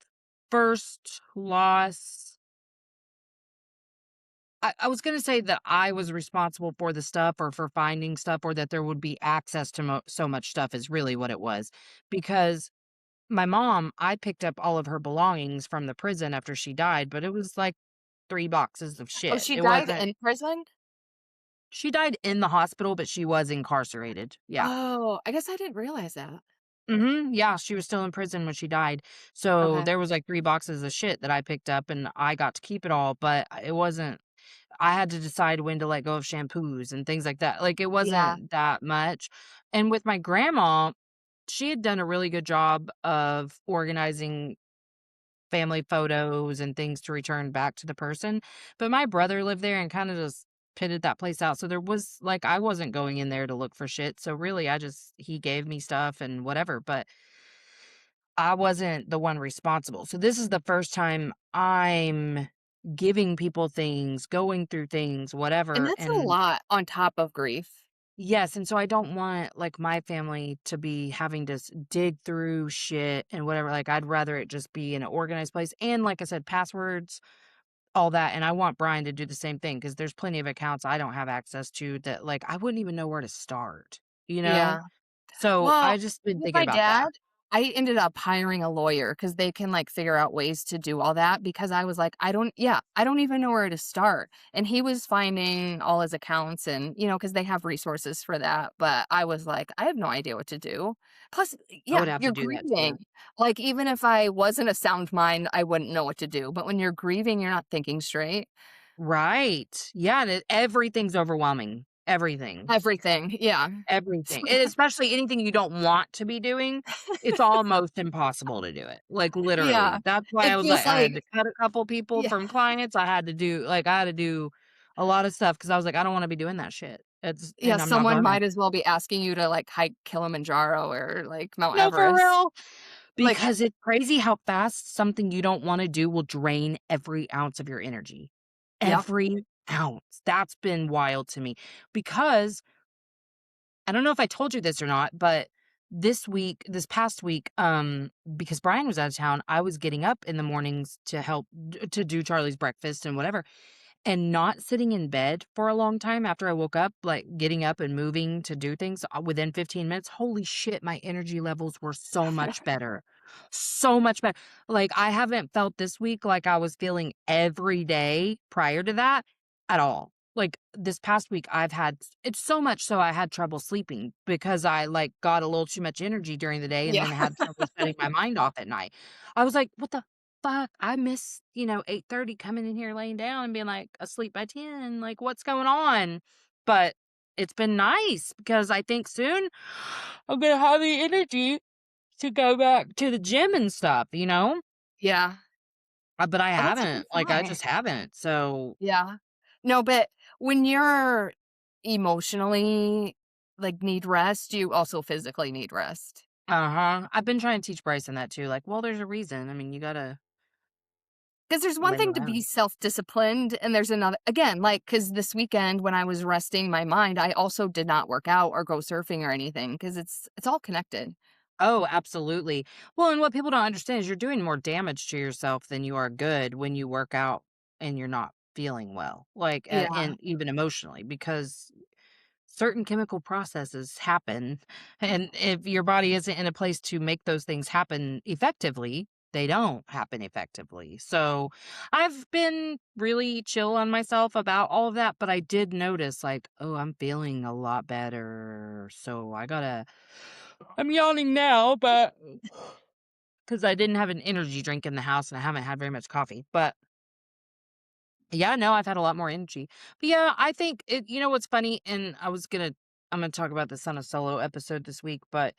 first loss. I was gonna say that I was responsible for the stuff or for finding stuff or that there would be access to so much stuff is really what it was, because my mom, I picked up all of her belongings from the prison after she died, but it was like 3 boxes of Oh, shit. she It died wasn't in prison? She died in the hospital, but she was incarcerated. Yeah. Oh, I guess I didn't realize that. Mhm, yeah, she was still in prison when she died. So, Okay. there was, like, 3 boxes of shit that I picked up, and I got to keep it all, but it wasn't. I had to decide when to let go of shampoos and things like that. Like, it Yeah. wasn't that much. And with my grandma, she had done a really good job of organizing family photos and things to return back to the person, but my brother lived there and kinda just pitted that place out, so there was like, I wasn't going in there to look for shit, so really, he gave me stuff and whatever, but I wasn't the one responsible. So this is the first time I'm giving people things, going through things, And whatever, that's a and lot on top of grief. yes, and so I don't want, like, my family to be having to dig through shit and whatever, like, I'd rather it just be in an organized place, and like I said, passwords, all that, and I want Brian to do the same thing because there's plenty of accounts I don't have access to that, like, I wouldn't even know where to start, you know? Yeah. So, I Well, just been with thinking my about that. dad, I ended up hiring a lawyer because they can, like, figure out ways to do all that because I was like, I don't even know where to start." And he was finding all his accounts and, because they have resources for that, but I was like, "I have no idea what to do." Plus, I yeah, would have to you're do that grieving. too. Like, even if I wasn't a sound mind, I wouldn't know what to do, but when you're grieving, you're not thinking straight. Right. Yeah, and everything's overwhelming. everything. Everything, yeah. Everything, and especially anything you don't want to be doing, it's almost impossible to do it, like, Yeah. literally. That's why I It was feels like, I had like to cut a couple people yeah. from clients, I had to do a lot of stuff because I was like, "I don't wanna be doing that shit." It's Yeah, and I'm not someone gonna. might as well be asking you to, like, hike Kilimanjaro or, like, Mount No, for Everest. real, Like because it's crazy how fast something you don't wanna do will drain every ounce of your energy. yep. Every ounce. That's been wild to me because I don't know if I told you this or not, but this past week, because Brian was out of town, I was getting up in the mornings to help to do Charlie's breakfast and whatever. And not sitting in bed for a long time after I woke up, like, getting up and moving to do things, within 15 minutes, holy shit, my energy levels were so much better. So much better. Like, I haven't felt this week like I was feeling every day prior to that at all. Like, this past week, it's so much so I had trouble sleeping because I, like, got a little too much energy during the day and Yeah. then had trouble shutting my mind off at night. I was like, "What the fuck, I miss, 8:30 coming in here laying down and being, like, asleep by 10, like, what's going on?" But it's been nice because I think soon I'm gonna have the energy to go back to the gym and stuff, you know? Yeah. But I Oh, that's a good haven't, like, I sign. just haven't, so Yeah. No, but when you're emotionally, like, need rest, you also physically need rest. uh-huh. I've been trying to teach Bryson that too, like, well, there's a reason, I mean, you gotta 'Cause there's one lay thing to be around. self-disciplined, and there's another again, like, cause this weekend when I was resting my mind, I also did not work out or go surfing or anything, cause it's all connected. Oh, absolutely. Well, and what people don't understand is you're doing more damage to yourself than you are good when you work out and you're not feeling well, like, Yeah. and even emotionally, because certain chemical processes happen. And if your body isn't in a place to make those things happen effectively, they don't happen effectively. So I've been really chill on myself about all of that, but I did notice, like, oh, I'm feeling a lot better. So I'm yawning now, but because I didn't have an energy drink in the house and I haven't had very much coffee. But yeah, no, I've had a lot more energy. But yeah, I think you know what's funny? And I'm gonna talk about this on a solo episode this week, but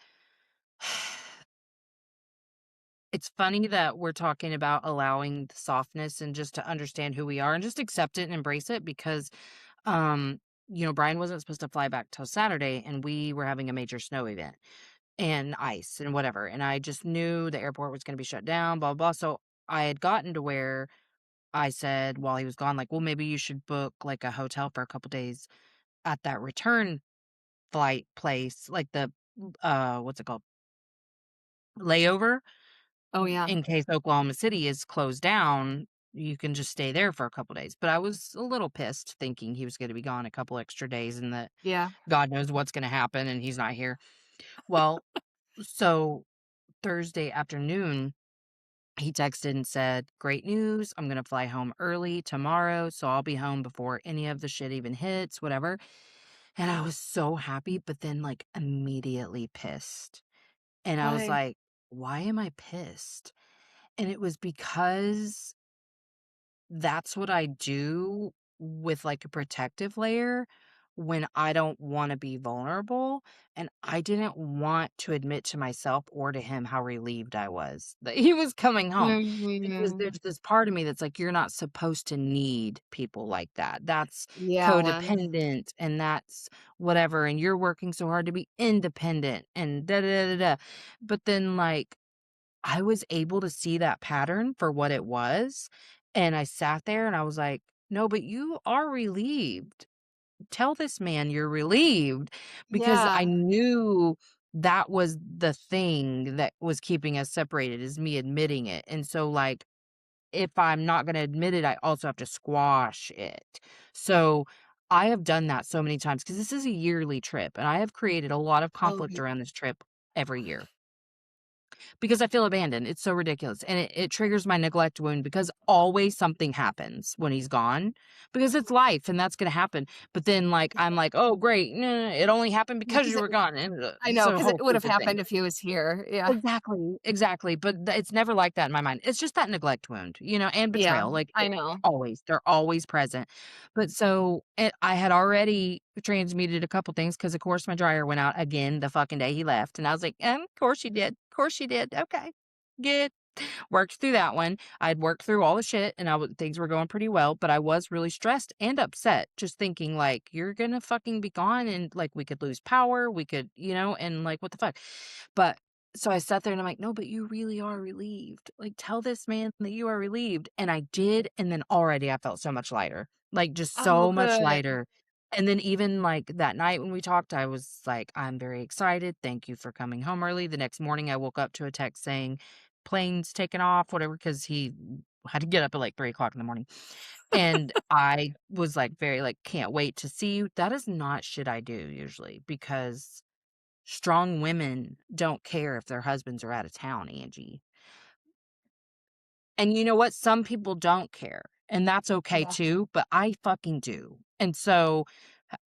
it's funny that we're talking about allowing the softness and just to understand who we are and just accept it and embrace it because um Brian wasn't supposed to fly back till Saturday and we were having a major snow event and ice and whatever. And I just knew the airport was gonna be shut down, blah blah. So I had gotten to where I said while he was gone, like, well, maybe you should book like a hotel for a couple days at that return flight place, like the what's it called? Layover, Oh, yeah. in case Oklahoma City is closed down, you can just stay there for a couple days. But I was a little pissed thinking he was gonna be gone a couple extra days and that Yeah. God knows what's gonna happen and he's not here. Well, so Thursday afternoon, he texted and said, "Great news. I'm gonna fly home early tomorrow, so I'll be home before any of the shit even hits, whatever." And I was so happy, but then, like, immediately pissed. And I was Why? like, "Why am I pissed?" And it was because that's what I do with, like, a protective layer when I don't wanna be vulnerable, and I didn't want to admit to myself or to him how relieved I was that he was coming home, because Mhm. there's this part of me that's like, "You're not supposed to need people like that. That's Yeah. codependent, and that's whatever, and you're working so hard to be independent, and da da da da." But then, like, I was able to see that pattern for what it was, and I sat there and I was like, "No, but you are relieved. Tell this man you're relieved," because I Yeah. knew that was the thing that was keeping us separated is me admitting it, and so, like, if I'm not gonna admit it, I also have to squash it. So, I have done that so many times because this is a yearly trip, and I have created a lot of Oh, conflict yeah. around this trip every year. because I feel abandoned. It's so ridiculous. And it triggers my neglect wound because always something happens when he's gone because it's life and that's going to happen. But then, like, I'm like, oh, great. No, no, it only happened because Because you were gone. And I it's know, a because it whole would have stupid thing. happened if he was here. Yeah. Exactly, exactly, but it's never like that in my mind. It's just that neglect wound, and Yeah, betrayal, like, I know. always, they're always present. But so, I had already transmuted a couple things because, of course, my dryer went out again the fucking day he left, and I was like, of course you did. Of course you did. Okay, good." Worked through that one. I'd worked through all the shit, and things were going pretty well, but I was really stressed and upset just thinking, like, "You're gonna fucking be gone, and, like, we could lose power, we could," and, like, what the fuck? But so I sat there and I'm like, "No, but you really are relieved. Like, tell this man that you are relieved." And I did, and then already I felt so much lighter, like, just Oh, so much good. lighter. And then even, like, that night when we talked, I was like, "I'm very excited. Thank you for coming home early." The next morning, I woke up to a text saying, "Plane's taken off," whatever, because he had to get up at, like, 3 o'clock in the morning. And I was, like, very, like, "Can't wait to see you." That is not shit I do usually because strong women don't care if their husbands are out of town, Angie. And you know what? Some people don't care, and that's okay Yeah. too, but I fucking do. And so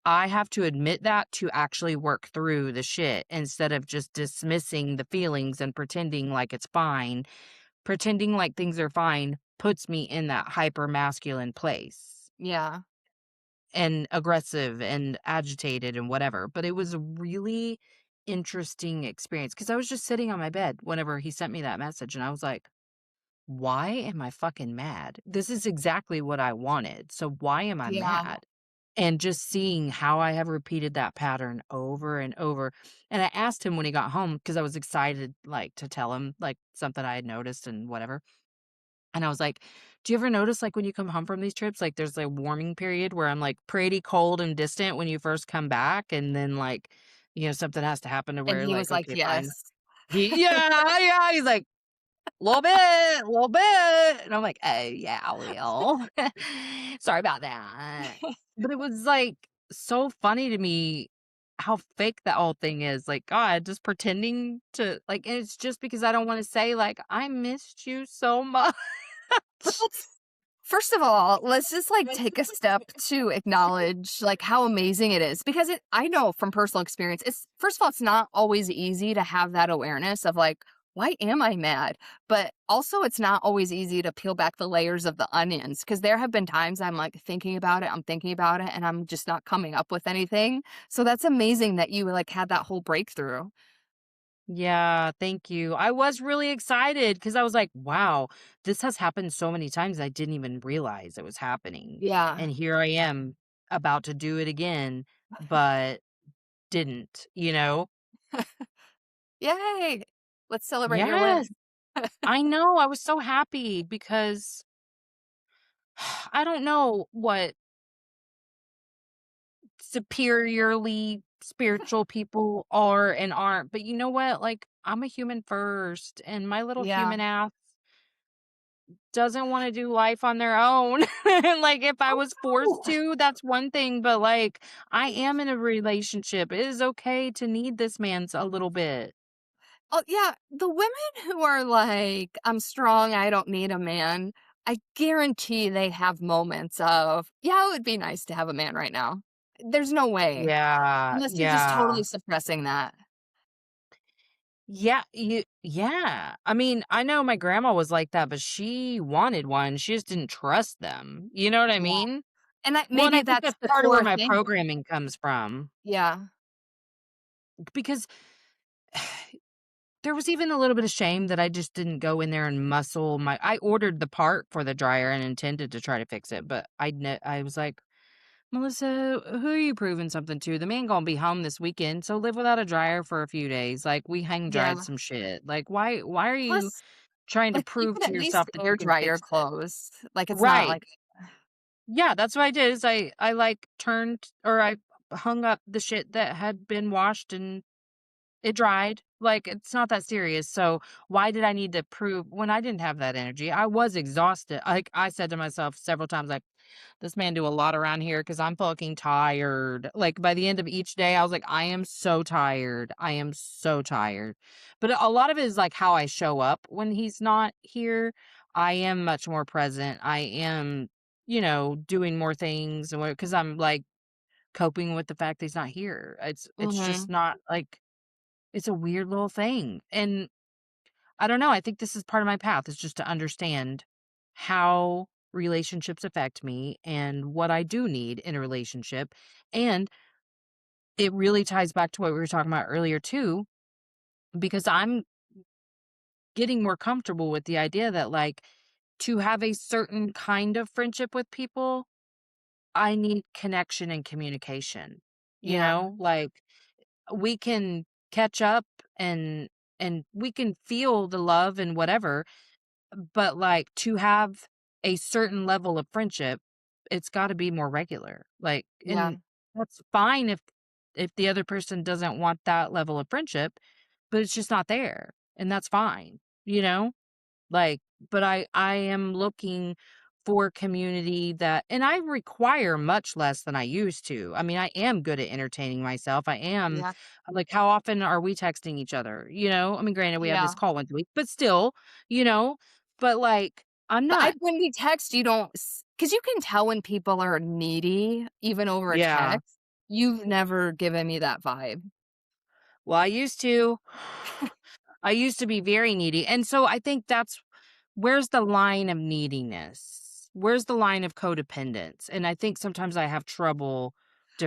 I have to admit that to actually work through the shit instead of just dismissing the feelings and pretending like it's fine. Pretending like things are fine puts me in that hyper masculine place Yeah. and aggressive and agitated and whatever. But it was a really interesting experience because I was just sitting on my bed whenever he sent me that message and I was like, why am I fucking mad? This is exactly what I wanted. So why am I Yeah. mad? And just seeing how I have repeated that pattern over and over. And I asked him when he got home because I was excited, like, to tell him, like, something I had noticed and whatever. And I was like, "Do you ever notice, like, when you come home from these trips, like, there's a warming period where I'm, like, pretty cold and distant when you first come back, and then, like, something has to happen to And where, he like, was like, okay, fine." "Yes." Yeah, yeah, he's like, little bit," and I'm like, "Oh, yeah, I will. Sorry about that." But it was, like, so funny to me how fake that whole thing is, like, God, just pretending to like, and it's just because I don't wanna say, like, "I missed you so much." But let's first of all, let's just, like, take a step to acknowledge, like, how amazing it is because I know from personal experience, it's first of all, it's not always easy to have that awareness of, like, "Why am I mad?" But also, it's not always easy to peel back the layers of the onions because there have been times I'm, like, I'm thinking about it, and I'm just not coming up with anything. So that's amazing that you, like, had that whole breakthrough. Yeah, thank you. I was really excited because I was like, wow, this has happened so many times I didn't even realize it was happening. Yeah. And here I am about to do it again, but didn't, you know? Yay! Let's celebrate your Yes, win. I know. I was so happy because I don't know what superiorly spiritual people are and aren't, but you know what? Like, I'm a human first, and my little Yeah. human ass doesn't wanna do life on their own. Like, if I Oh, was forced no. to, that's one thing, but, like, I am in a relationship. It is okay to need this man's a little bit. Oh, yeah, the women who are like, "I'm strong, I don't need a man," I guarantee they have moments of, "Yeah, it would be nice to have a man right now." There's no way, Yeah, unless you're just yeah. totally suppressing that. Yeah. I mean, I know my grandma was like that, but she wanted one, she just didn't trust them. You know what I Yeah, mean? and that Well, and maybe I think that's that's the part of where core my thing. programming comes from, Yeah, because there was even a little bit of shame that I just didn't go in there and muscle my I ordered the part for the dryer and intended to try to fix it, but I was like, "Melissa, who are you proving something to? The man gonna be home this weekend, so live without a dryer for a few days. Like, we hang dried yeah. some shit. Like, why are you Plus, trying to like, you prove could to at least yourself that you air can dry your fix it?" clothes, like, it's not Right. like Yeah, that's what I did is I, like, turned or I hung up the shit that had been washed and It dried. Like, it's not that serious. So why did I need to prove when I didn't have that energy? I was exhausted. Like I said to myself several times, like, this man do a lot around here because I'm fucking tired. Like by the end of each day, I was like, I am so tired. I am so tired. But a lot of it is like how I show up when he's not here. I am much more present. I am, doing more things and because I'm like coping with the fact that he's not here. It's just Mhm. not like it's a weird little thing, and I don't know, I think this is part of my path is just to understand how relationships affect me and what I do need in a relationship, and it really ties back to what we were talking about earlier too, because I'm getting more comfortable with the idea that, like, to have a certain kind of friendship with people, I need connection and communication, Yeah, Like, we can catch up and we can feel the love and whatever, but, like, to have a certain level of friendship, it's gotta be more regular, like, yeah, and that's fine if the other person doesn't want that level of friendship, but it's just not there, and that's fine, you know? Like, but I am looking for community that and I require much less than I used to. I mean, I am good at entertaining myself. I am yeah, like, how often are we texting each other? I mean, granted, we have this yeah. call once a week, but still, you know, but like, I'm But I not. when we text, you don't, because you can tell when people are needy even over a Yeah. text. You've never given me that vibe. Well, I used to. I used to be very needy. And so I think that's where's the line of neediness? Where's the line of codependence? And I think sometimes I have trouble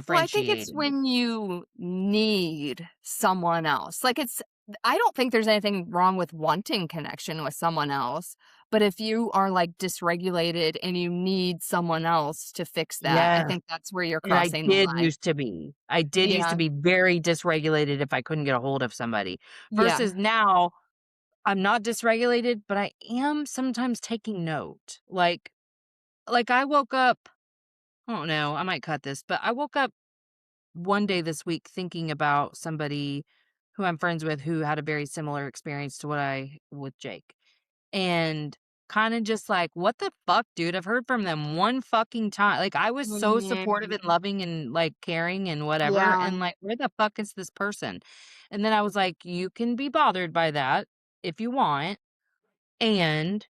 Well, I think it's differentiating. when you need someone else. Like, I don't think there's anything wrong with wanting connection with someone else, but if you are, like, dysregulated and you need someone else to fix that, I Yeah. think that's where you're And I crossing the did line. used to be. I did used to Yeah, be very dysregulated if I couldn't get a hold of somebody. Versus yeah, now, I'm not dysregulated, but I am sometimes taking note. Like I woke up, I don't know, I might cut this, but I woke up one day this week thinking about somebody who I'm friends with who had a very similar experience to what I with Jake. And kinda just like, "What the fuck, dude? I've heard from them one fucking time." Like, I was so supportive mhm, and loving and, like, caring and whatever, yeah, and, like, where the fuck is this person? And then I was like, "You can be bothered by that if you want, and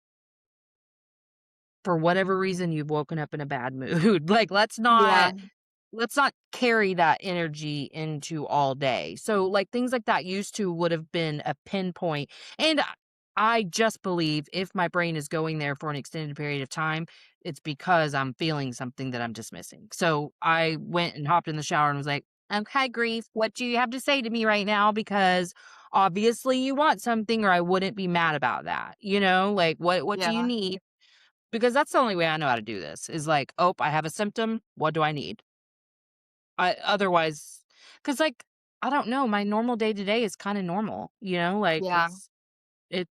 for whatever reason, you've woken up in a bad mood." Like, yeah, let's not carry that energy into all day. So, like, things like that used to would have been a pinpoint, and I just believe if my brain is going there for an extended period of time, it's because I'm feeling something that I'm dismissing. So, I went and hopped in the shower and was like, "Okay, grief, what do you have to say to me right now? Because obviously you want something or I wouldn't be mad about that, Like, what do you yeah, need?" Because that's the only way I know how to do this is like, "Oh, I have a symptom. What do I need?" I otherwise, cause like, I don't know, my normal day to day is kinda normal, Like, yeah, it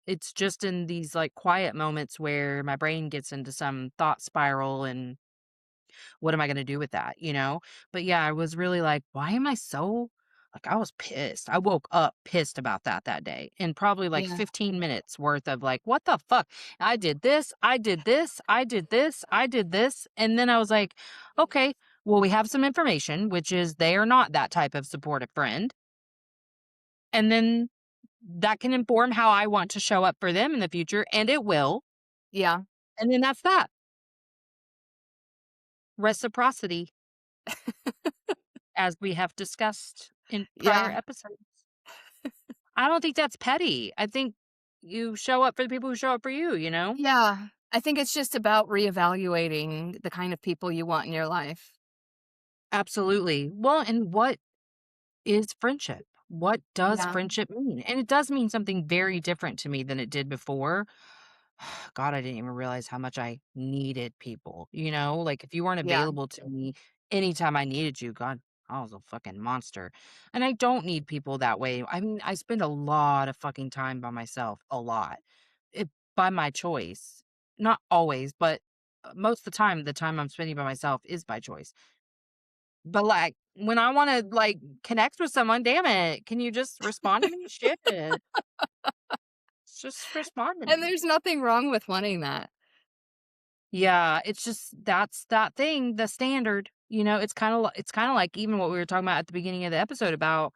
it's just in these, like, quiet moments where my brain gets into some thought spiral and what am I gonna do with that? But yeah, I was really like, "Why am I so" like, I was pissed. I woke up pissed about that day, and probably, like, yeah, 15 minutes worth of, like, "What the fuck? I did this, I did this, I did this, I did this," and then I was like, "Okay, well, we have some information, which is they are not that type of supportive friend, and then that can inform how I want to show up for them in the future, and it will, yeah, and then that's that. Reciprocity, as we have discussed in prior yeah. episodes. I don't think that's petty. I think you show up for the people who show up for you? Yeah, I think it's just about reevaluating the kind of people you want in your life. Absolutely. Well, and what is friendship? What does Yeah, friendship mean? And it does mean something very different to me than it did before. God, I didn't even realize how much I needed people? Like if you weren't yeah, available to me anytime I needed you, God, I was a fucking monster. And I don't need people that way. I mean, I spend a lot of fucking time by myself, a lot. It by my choice. Not always, but most of the time I'm spending by myself is by choice. But, like, when I wanna, like, connect with someone, damn it, can you just respond to me? Shit. Just respond to And me. there's nothing wrong with wanting that. Yeah, it's just that's that thing, the standard, it's kinda like even what we were talking about at the beginning of the episode about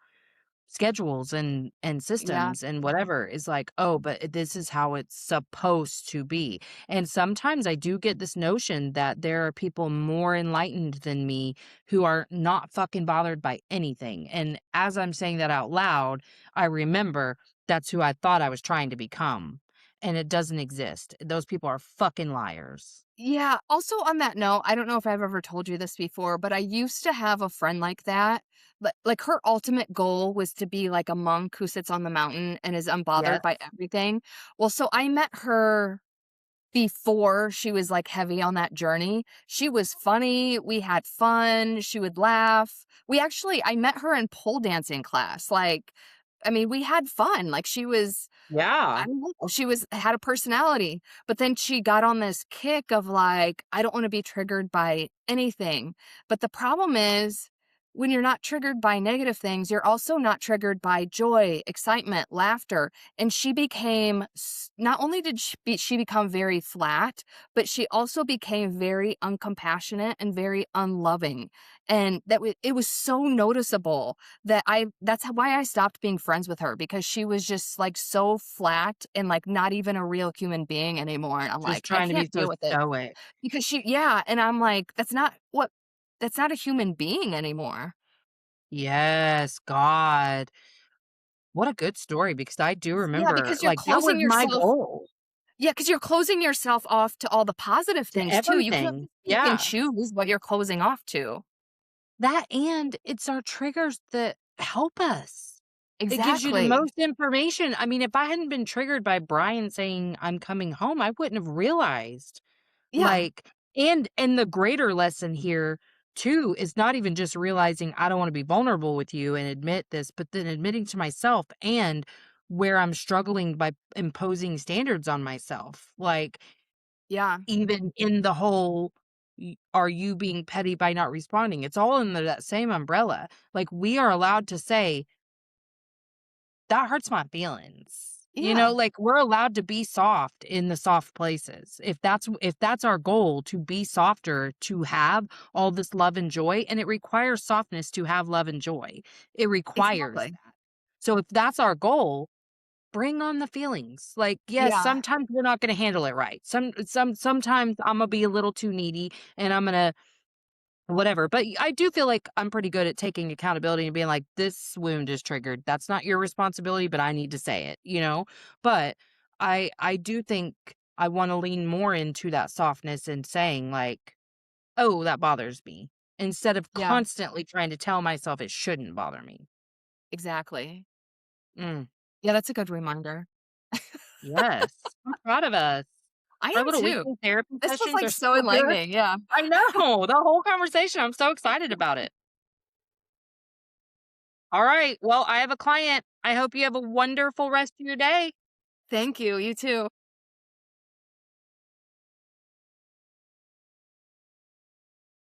schedules and Yeah. systems and whatever is like, "Oh, but this is how it's supposed to be." And sometimes I do get this notion that there are people more enlightened than me who are not fucking bothered by anything. And as I'm saying that out loud, I remember that's who I thought I was trying to become, and it doesn't exist. Those people are fucking liars. Yeah, also on that note, I don't know if I've ever told you this before, but I used to have a friend like that. But like her ultimate goal was to be like a monk who sits on the mountain and is unbothered Yes. by everything. Well, so I met her before she was like heavy on that journey. She was funny, we had fun, she would laugh. I met her in pole dancing class. Like, I mean, we had fun. Like she was I Yeah. don't know, she had a personality, but then she got on this kick of like, I don't wanna be triggered by anything. But the problem is, when you're not triggered by negative things, you're also not triggered by joy, excitement, laughter, and she became not only did she become very flat, but she also became very uncompassionate and very unloving, and it was so noticeable why I stopped being friends with her because she was just, like, so flat and, like, not even a real human being anymore, and I'm Just like, "I trying to be can't so deal with it." stoic. Because and I'm like, that's not a human being anymore." Yes, God. What a good story because I do Yeah, remember, because like, that was my goal because you're closing yourself off to all the positive to things too. You can't everything. just pick and Yeah. choose what you're closing off to. That and it's our triggers that help us. It gives you the Exactly. most information. I mean, if I hadn't been triggered by Brian saying, "I'm coming home," I wouldn't have realized. Yeah, Like and the greater lesson here too is not even just realizing I don't wanna be vulnerable with you and admit this, but then admitting to myself and where I'm struggling by imposing standards on myself. Like, yeah, even in the whole, are you being petty by not responding? It's all under that same umbrella. Like, we are allowed to say, that hurts my feelings. yeah, Like, we're allowed to be soft in the soft places. If that's our goal, to be softer, to have all this love and joy, and it requires softness to have love and joy. It requires exactly. that. So if that's our goal, bring on the feelings. Like, yes, Yeah, sometimes we're not gonna handle it right. Sometimes Imma be a little too needy and I'm gonna whatever, but I do feel like I'm pretty good at taking accountability and being like, "This wound is triggered. That's not your responsibility, but I need to say it," you know? But I do think I wanna lean more into that softness and saying like, "Oh, that bothers me," instead of yeah, constantly trying to tell myself it shouldn't bother me. exactly. Mm, Yeah, that's a good reminder. yes. I'm proud of us. I Our am little too. weekly therapy This was, sessions like, are so so good. enlightening, yeah. I know, the whole conversation, I'm so excited about it. All right. Well, I have a client. I hope you have a wonderful rest of your day. Thank you, you too.